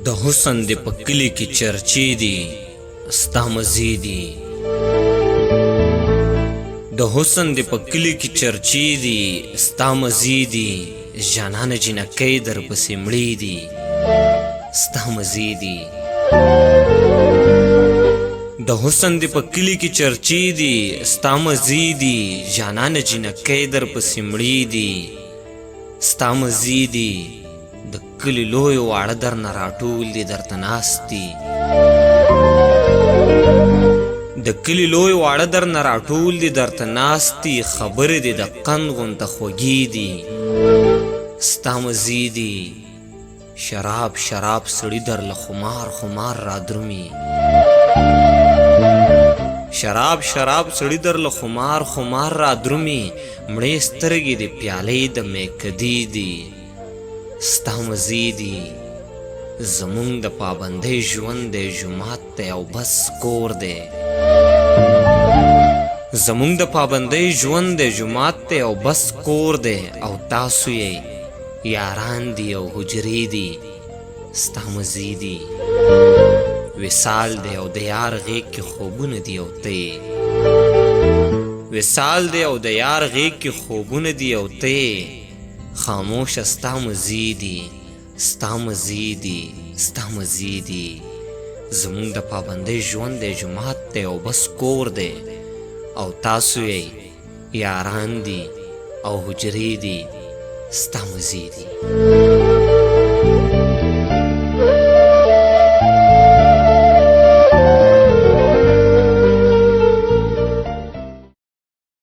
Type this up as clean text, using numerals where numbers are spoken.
د حسن د پکلی کی چرچی دی ستا مزیدی د حسن د پکلی کی چرچی دی ستا مزیدی جانان جنکی در پسی مړی دی ستا مزیدی د حسن د پکلی کی چرچی دی ستا مزیدی جانان جنکی در پسی مړی دی ستا مزیدی د کلی لوی واړه در نه راټول دي درته ناست دي د کلی لوی واړه در نه راټول دي درته ناست دي خبرې دي د قند غونته خوږې دي ستا مزې دي شراب شراب سړي در له خمار خمار را درومي شراب شراب سړي در له خمار خمار را درومي مړې سترګې د پیالې د میکدې دي ستا مزیدی زمونږ د پابندۍ ژوند دی جومات دی او بس کور دی زمونږ د پابندۍ ژوند دی جومات دی او بس کور دی او تاسو یې یاران دی او حجرې دي ستا مزیدی وصال دی او د یار غیږ کې خوبونه دي او ته وصال دی او د یار غیږ کې خوبونه دي او ته خاموش ستا مزیدی ستا مزیدی ستا مزیدی زمونږ د پابندۍ ژوند دی جومات دی او بس کور دی او تاسو یې یاران دي او حجرې دي ستا مزیدی